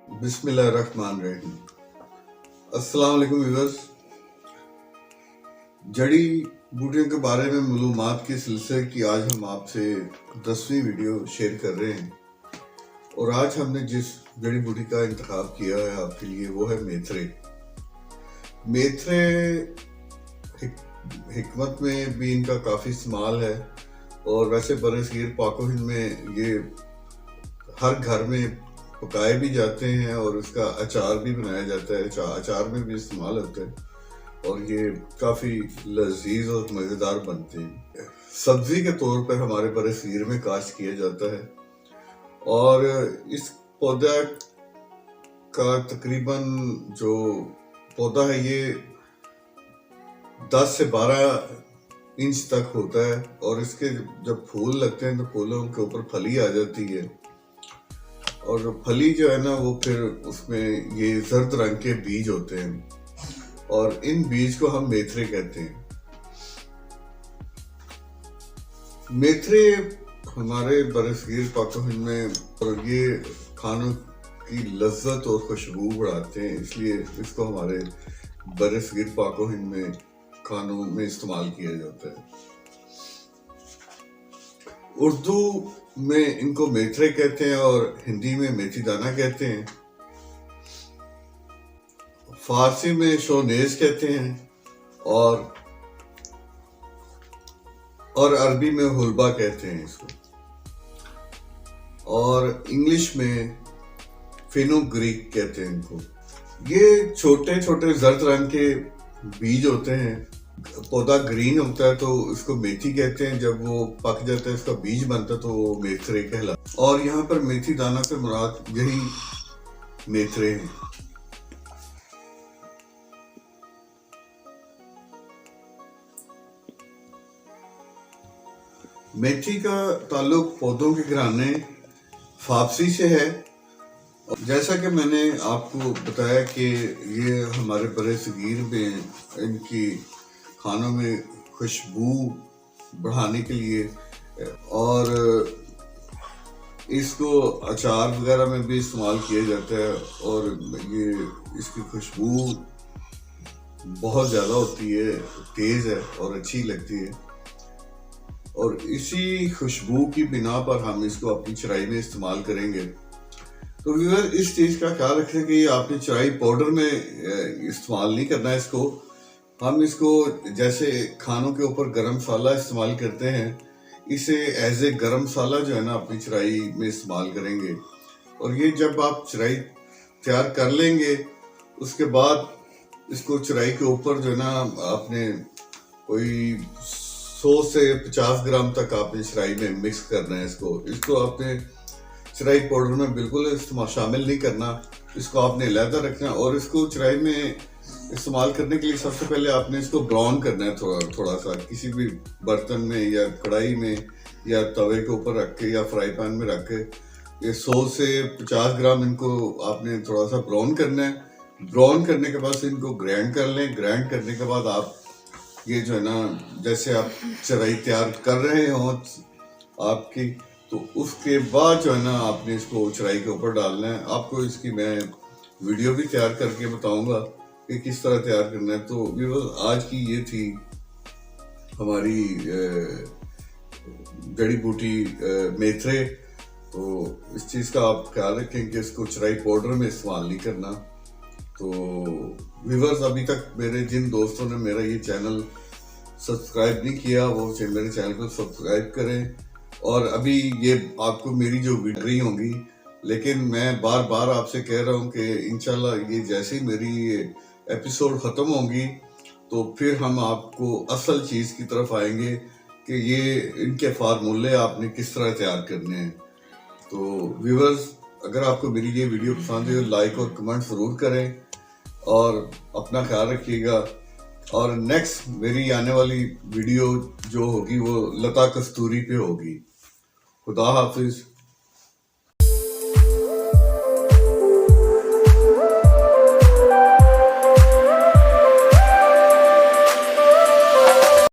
بسم اللہ الرحمن الرحیم۔ السلام علیکم ویورز۔ جڑی بوٹیوں کے بارے میں معلومات کے سلسلے کی آج ہم آپ سے 10ویں ویڈیو شیئر کر رہے ہیں، اور آج ہم نے جس جڑی بوٹی کا انتخاب کیا ہے آپ کے لیے وہ ہے میتھرے۔ میتھرے حکمت میں بھی ان کا کافی استعمال ہے، اور ویسے برصغیر پاک و ہند میں یہ ہر گھر میں پکائے بھی جاتے ہیں اور اس کا اچار بھی بنایا جاتا ہے، اچار میں بھی استعمال ہوتا ہے، اور یہ کافی لذیذ اور مزیدار بنتے ہیں۔ سبزی کے طور پر ہمارے برصغیر میں کاشت کیا جاتا ہے، اور اس پودا کا تقریباً جو پودا ہے یہ 10 سے 12 انچ تک ہوتا ہے، اور اس کے جب پھول لگتے ہیں تو پھولوں کے اوپر پھلی آ جاتی ہے، اور پھلی جو ہے نا وہ پھر اس میں یہ زرد رنگ کے بیج ہوتے ہیں، اور ان بیج کو ہم میتھرے کہتے ہیں۔ میتھرے ہمارے برصغیر پاک و ہند میں اور یہ کھانوں کی لذت اور خوشبو بڑھاتے ہیں، اس لیے اس کو ہمارے برصغیر پاک و ہند میں کھانوں میں استعمال کیا جاتا ہے۔ اردو میں ان کو میتھرے کہتے ہیں اور ہندی میں میتھی دانہ کہتے ہیں، فارسی میں شونیز کہتے ہیں، اور عربی میں حلبہ کہتے ہیں اس کو، اور انگلش میں فینوگریک کہتے ہیں ان کو۔ یہ چھوٹے چھوٹے زرد رنگ کے بیج ہوتے ہیں، پودا گرین ہوتا ہے تو اس کو میتھی کہتے ہیں، جب وہ پک جاتا ہے اس کا بیج بنتا ہے تو وہ میتھرے کہلاتا ہے، اور یہاں پر میتھی دانہ سے مراد یہی میتھرے ہیں۔ میتھی کا تعلق پودوں کے گھرانے فاپسی سے ہے، جیسا کہ میں نے آپ کو بتایا کہ یہ ہمارے برصغیر میں ان کی کھانوں میں خوشبو بڑھانے کے لیے، اور اس کو اچار وغیرہ میں بھی استعمال کیا جاتا ہے، اور یہ اس کی خوشبو بہت زیادہ ہوتی ہے، تیز ہے اور اچھی لگتی ہے، اور اسی خوشبو کی بنا پر ہم اس کو اپنی چرائی میں استعمال کریں گے۔ تو ویور اس چیز کا خیال رکھیں کہ یہ آپ نے چرائی پاؤڈر میں استعمال نہیں کرنا ہے اس کو، ہم اس کو جیسے کھانوں کے اوپر گرم مسالہ استعمال کرتے ہیں، اسے ایز اے گرم مسالہ جو ہے نا اپنی چرائی میں استعمال کریں گے، اور یہ جب آپ چرائی تیار کر لیں گے اس کے بعد اس کو چرائی کے اوپر جو ہے نا آپ نے کوئی 100 سے 50 گرام تک آپ نے چرائی میں مکس کرنا ہے۔ اس کو آپ نے چرائی پاؤڈر میں بالکل شامل نہیں کرنا، اس کو آپ نے علیحدہ رکھنا، اور اس کو چرائی میں استعمال کرنے کے لیے سب سے پہلے آپ نے اس کو براؤن کرنا ہے، تھوڑا سا کسی بھی برتن میں یا کڑھائی میں یا توے کے اوپر رکھ کے یا فرائی پین میں رکھ کے یہ 100 سے 50 گرام ان کو آپ نے تھوڑا سا براؤن کرنا ہے۔ براؤن کرنے کے بعد ان کو گرائنڈ کر لیں، گرائنڈ کرنے کے بعد آپ یہ جو ہے نا جیسے آپ چرائی تیار کر رہے ہوں آپ کی، تو اس کے بعد جو ہے نا آپ نے اس کو چرائی کے اوپر ڈالنا ہے۔ آپ کو اس کی میں ویڈیو بھی تیار کر کے بتاؤں گا کہ کس طرح تیار کرنا ہے۔ تو آج کی یہ تھی ہماری جڑی بوٹی میتھرے، تو اس چیز کا آپ خیال رکھیں کہ اس کو چرائی پاؤڈر میں استعمال نہیں کرنا۔ تو ویورز ابھی تک میرے جن دوستوں نے میرا یہ چینل سبسکرائب نہیں کیا وہ میرے چینل کو سبسکرائب کریں، اور ابھی یہ آپ کو میری جو ویڈیو ہوں گی، لیکن میں بار بار آپ سے کہہ رہا ہوں کہ انشاءاللہ یہ جیسے ہی میری ایپیسوڈ ختم ہوں گی تو پھر ہم آپ کو اصل چیز کی طرف آئیں گے کہ یہ ان کے فارمولے آپ نے کس طرح تیار کرنے ہیں۔ تو ویورز اگر آپ کو میری یہ ویڈیو پسند ہے لائک اور کمنٹ ضرور کریں، اور اپنا خیال رکھیے گا، اور نیکسٹ میری آنے والی ویڈیو جو ہوگی وہ لتا کستوری پہ ہوگی۔ خدا حافظ۔